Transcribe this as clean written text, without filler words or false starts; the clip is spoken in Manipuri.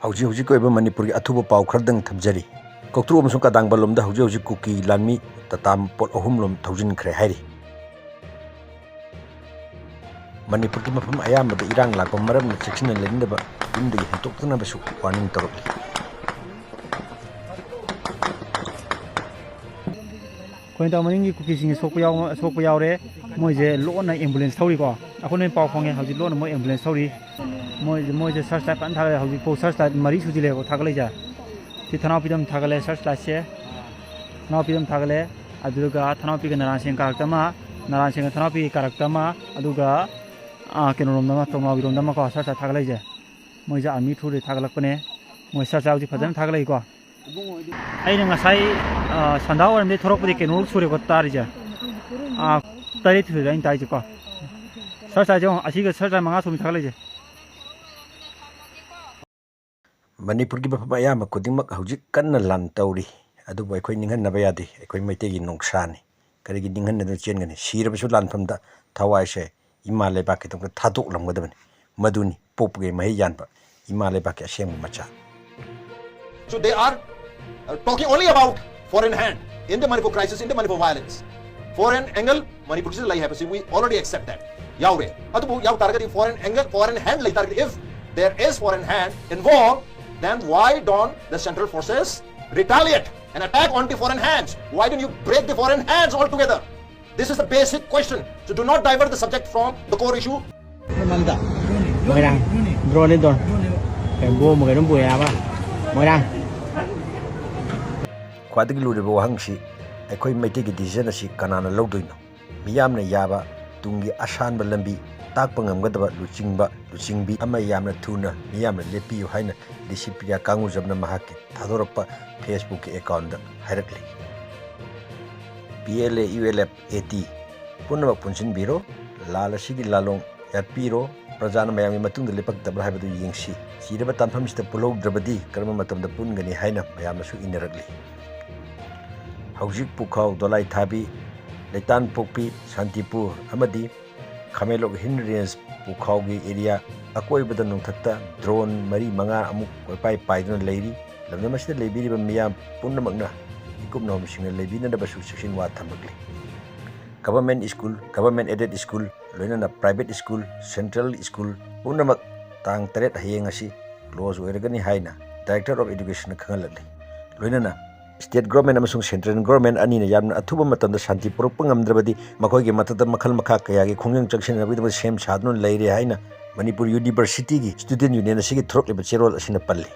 ꯍꯧꯖꯤꯛ ꯍꯧꯖꯤꯛ ꯑꯣꯏꯕ ꯃꯅꯤꯄꯨꯔꯒꯤ ꯑꯊꯨꯕ ꯄꯥꯎ ꯈꯔꯗꯪ ꯊꯝꯖꯔꯤ ꯀꯧꯇ꯭ꯔꯨ ꯑꯃꯁꯨꯡ ꯀꯗꯥꯡꯕꯂꯣꯝꯗ ꯍꯧꯖꯤꯛ ꯍꯧꯖꯤꯛ ꯀꯨꯀꯤ ꯂꯥꯟꯃꯤ ꯇꯥꯇꯥ ꯄꯣꯠ 3 ꯂꯣꯝ ꯊꯧꯖꯤꯟꯈ꯭ꯔꯦ ꯍꯥꯏꯔꯤ ꯃꯅꯤꯄꯨꯔꯒꯤ ꯃꯐꯝ ꯑꯌꯥꯝꯕꯗ ꯏꯔꯥꯡ ꯂꯥꯛꯄ ꯃꯔꯝꯅ ꯆꯦꯛꯁꯤꯟꯅ ꯂꯩꯅꯗꯕ ꯌꯨꯝꯗꯒꯤ ꯍꯦꯟꯇꯣꯛꯇꯅꯕꯁꯨ ꯋꯥꯔꯅꯤꯡ ꯇꯧꯔꯛꯂꯤ ꯈꯣꯏꯅ ꯃꯅꯤꯡꯒꯤ ꯀꯨꯀꯤꯁꯤꯡ ꯁꯣꯛꯄ ꯌꯥꯎꯔꯦ ꯃꯣꯏꯁꯦ ꯂꯣꯟꯅ ꯑꯦꯝꯕꯨꯂꯦꯟꯁ ꯊꯧꯔꯤꯀꯣ ꯑꯩꯈꯣꯏꯅ ꯄꯥꯎ ꯐꯪꯉꯦ ꯍꯧꯖꯤꯛ ꯂꯣꯟꯅ ꯃꯣꯏ ꯑꯦꯝꯕꯨꯂꯦꯟꯁ ꯊꯧꯔꯤ ꯃꯣꯏꯁꯦ ꯁꯔꯆ ꯂꯥꯏꯠ ꯐꯖꯅ ꯊꯥꯒꯠꯂꯦ ꯍꯧꯖꯤꯛꯐꯥꯎ ꯁꯔꯆ ꯂꯥꯏꯠ 4 ꯁꯨꯖꯤꯜꯂꯦꯕ ꯊꯥꯒꯠꯂꯛꯏꯁꯦ ꯁꯤ ꯊꯅꯥꯎꯄꯤꯗꯝ ꯊꯥꯒꯠꯂꯦ ꯁꯔꯆ ꯂꯥꯏꯠꯁꯦ ꯊꯅꯥꯎꯄꯤꯗꯝ ꯊꯥꯒꯠꯂꯦ ꯑꯗꯨꯒ ꯊꯅꯥꯎꯄꯤꯒ ꯅꯔꯥꯟꯁꯦꯡ ꯀꯥꯔꯛꯇ ꯑꯃ ꯅꯔꯥꯟꯁꯦꯡꯒ ꯊꯅꯥꯎꯄꯤꯒꯤ ꯀꯥꯔꯛꯇ ꯑꯃ ꯑꯗꯨꯒ ꯀꯩꯅꯣꯔꯣꯝꯗ ꯑꯃ ꯇꯣꯡꯅꯥꯎꯕꯤꯔꯣꯝꯗ ꯑꯃꯀꯣ ꯁꯔꯆ ꯂꯥꯏꯠ ꯊꯥꯒꯠꯂꯛꯏꯁꯦ ꯃꯣꯏꯁꯦ ꯑꯥꯔꯃꯤ ꯊ꯭ꯔꯨꯗꯩ ꯊꯥꯒꯠꯂꯛꯄꯅꯦ ꯃꯣꯏ ꯁꯔꯆ ꯂꯥꯏꯠ ꯍꯧꯖꯤꯛ ꯐꯖꯅ ꯊꯥꯒꯠꯂꯛꯏꯀꯣ ꯑꯩꯅ ꯉꯁꯥꯏ ꯁꯟꯙꯥ ꯋꯥꯏꯔꯝꯗꯩ ꯊꯣꯔꯛꯄꯗꯤ ꯀꯩꯅꯣ ꯁꯨꯔꯦꯀꯣ ꯇꯥꯔꯤꯁꯦ 8 ꯁꯨꯔꯦ ꯑꯩꯅ ꯇꯥꯏꯁꯦꯀꯣ ꯁꯔꯆ ꯂꯥꯏꯠꯁꯦ ꯑꯁꯤꯒ ꯁꯔꯆ ꯂꯥꯏꯠ 5 ꯁꯨꯕꯅꯤ ꯊꯥꯒꯠꯂꯛꯏꯁꯦ ꯃꯅꯤꯄꯨꯔꯒꯤ ꯃꯐꯝ ꯑꯌꯥꯝꯕ ꯈꯨꯗꯤꯡꯃꯛ ꯍꯧꯖꯤꯛ ꯀꯟꯅ ꯂꯥꯟ ꯇꯧꯔꯤ ꯑꯗꯨꯕꯨ ꯑꯩꯈꯣꯏ ꯅꯤꯡꯍꯟꯅꯕ ꯌꯥꯗꯦ ꯑꯩꯈꯣꯏ ꯃꯩꯇꯩꯒꯤ ꯅꯣꯡꯁꯥꯅꯤ ꯀꯔꯤꯒꯤ ꯅꯤꯡꯍꯟꯅꯗꯨꯅ ꯆꯦꯟꯒꯅꯤ ꯁꯤꯔꯕꯁꯨ ꯂꯥꯟꯐꯝꯗ ꯊꯋꯥꯏꯁꯦ ꯏꯃꯥ ꯂꯩꯕꯥꯛꯀꯤꯗꯃꯛꯇ ꯊꯥꯗꯣꯛꯂꯝꯒꯗꯕꯅꯤ ꯃꯗꯨꯅꯤ ꯄꯣꯛꯄꯒꯤ ꯃꯍꯩ ꯌꯥꯟꯕ ꯏꯃꯥ ꯂꯩꯕꯥꯛꯀꯤ ꯑꯁꯦꯡꯕ ꯃꯆꯥ So they are talking only about foreign hand in the Manipur crisis, in the Manipur violence. Foreign angle, Manipur is like happens. We already accept that. Yahweh. Adu yaw target foreign angle, foreign hand like target. If there is foreign hand involved, then why don't the central forces retaliate and attack onto foreign hands? Why don't you break the foreign hands altogether? This is the basic question. So do not divert the subject from the core issue. ꯈ꯭ꯋꯥꯏꯗꯒꯤ ꯂꯨꯔꯤꯕ ꯋꯥꯍꯪꯁꯤ ꯑꯩꯈꯣꯏ ꯃꯩꯇꯩꯒꯤ ꯗꯤꯁꯤꯖꯟ ꯑꯁꯤ ꯀꯅꯥꯅ ꯂꯧꯗꯣꯏꯅꯣ ꯃꯤꯌꯥꯝꯅ ꯌꯥꯕ ꯇꯨꯡꯒꯤ ꯑꯁꯥꯟꯕ ꯂꯝꯕꯤ ꯇꯥꯛꯄ ꯉꯝꯒꯗꯕ ꯂꯨꯆꯤꯡꯕꯤ ꯑꯃ ꯌꯥꯝꯅ ꯊꯨꯅ ꯃꯤꯌꯥꯝꯅ ꯂꯦꯞꯄꯤꯌꯨ ꯍꯥꯏꯅ ꯗꯤ.ꯁꯤ. ꯄ꯭ꯔꯤꯌꯥ ꯀꯥꯡꯒꯨꯖꯝꯅ ꯃꯍꯥꯛꯀꯤ ꯊꯥꯗꯣꯔꯛꯄ ꯐꯦꯁꯕꯨꯛꯀꯤ ꯑꯦꯀꯥꯎꯟꯗ ꯍꯥꯏꯔꯛꯂꯤ PLA ULF AT ꯄꯨꯝꯅꯃꯛ ꯄꯨꯟꯁꯤꯟꯕꯤꯔꯣ ꯂꯥꯜ ꯑꯁꯤꯒꯤ ꯂꯥꯂꯣꯡ ꯌꯥꯠꯄꯤꯔꯣ ꯄ꯭ꯔꯖꯥꯅ ꯃꯌꯥꯝꯒꯤ ꯃꯇꯨꯡꯗ ꯂꯦꯞꯄꯛꯇꯕ꯭ꯔꯥ ꯍꯥꯏꯕꯗꯨ ꯌꯦꯡꯁꯤ ꯁꯤꯔꯕ ꯇꯥꯟꯐꯝꯁꯤꯗ ꯄꯨꯜꯍꯧꯗ꯭ꯔꯕꯗꯤ ꯀꯔꯝꯕ ꯃꯇꯝꯗ ꯄꯨꯟꯒꯅꯤ ꯍꯥꯏꯅ ꯃꯌꯥꯝꯅꯁꯨ ꯏꯅꯔꯛꯂꯤ ꯍꯧꯖꯤꯛ ꯄꯨꯈꯥꯎ ꯗꯣꯂꯥꯏ ꯊꯥꯕꯤ ꯂꯩꯇꯥꯟ ꯄꯣꯛꯄꯤ ꯁꯥꯟꯇꯤꯄꯨꯔ ꯑꯃꯗꯤ ꯈꯥꯃꯦꯟꯂꯣꯛ ꯍꯤꯜ ꯔꯦꯟꯖ ꯄꯨꯈꯥꯎꯒꯤ ꯑꯦꯔꯤꯌꯥ ꯑꯀꯣꯏꯕꯗ ꯅꯣꯡꯊꯛꯇ ꯗ꯭ꯔꯣꯟ 4-5 ꯑꯃꯨꯛ ꯀꯣꯏꯄꯥꯏ ꯄꯥꯏꯗꯨꯅ ꯂꯩꯔꯤ ꯂꯝꯗꯝ ꯑꯁꯤꯗ ꯂꯩꯕꯤꯔꯤꯕ ꯃꯤꯌꯥꯝ ꯄꯨꯝꯅꯃꯛꯅ ꯏꯀꯨꯞꯅꯍꯣꯝꯁꯤꯡꯅ ꯂꯩꯕꯤꯅꯅꯕꯁꯨ ꯆꯦꯛꯁꯤꯟ ꯋꯥ ꯊꯝꯂꯛꯂꯤ government school government aided school ꯂꯣꯏꯅꯅ ꯄ꯭ꯔꯥꯏꯚꯦꯠ ꯁ꯭ꯀꯨꯜ ꯁꯦꯟꯇ꯭ꯔꯦꯜ ꯁ꯭ꯀꯨꯜ ꯄꯨꯝꯅꯃꯛ ꯇꯥꯡ 7 ꯍꯌꯦꯡ ꯑꯁꯤ ꯀ꯭ꯂꯣꯖ ꯑꯣꯏꯔꯒꯅꯤ ꯍꯥꯏꯅ ꯗꯥꯏꯔꯦꯛꯇꯔ ꯑꯣꯐ ꯏꯗꯨꯀꯦꯁꯟꯅ ꯈꯪꯍꯜꯂꯛꯂꯤ ꯂꯣꯏꯅꯅ ꯁ꯭ꯇꯦꯠ ꯒꯣꯔꯃꯦꯟꯠ ꯑꯃꯁꯨꯡ ꯁꯦꯟꯇ꯭ꯔꯦꯜ ꯒꯣꯔꯃꯦꯟꯠ ꯑꯅꯤꯅ ꯌꯥꯝꯅ ꯑꯊꯨꯕ ꯃꯇꯝꯗ ꯁꯥꯟꯇꯤ ꯄꯨꯔꯛꯄ ꯉꯝꯗ꯭ꯔꯕꯗꯤ ꯃꯈꯣꯏꯒꯤ ꯃꯊꯛꯇ ꯃꯈꯜ ꯃꯈꯥ ꯀꯌꯥꯒꯤ ꯈꯣꯡꯖꯪ ꯆꯪꯁꯤꯟꯅꯕꯒꯤꯗꯃꯛ ꯁꯦꯝ ꯁꯥꯗꯨꯅ ꯂꯩꯔꯦ ꯍꯥꯏꯅ ꯃꯅꯤꯄꯨꯔ ꯌꯨꯅꯤꯚꯔꯁꯤꯇꯤꯒꯤ ꯁ꯭ꯇꯨꯗꯦꯟꯠ ꯌꯨꯅꯤꯌꯟ ꯑꯁꯤꯒꯤ ꯊꯣꯔꯛꯂꯤꯕ ꯆꯦꯔꯣꯜ ꯑꯁꯤꯅ ꯄꯜꯂꯤ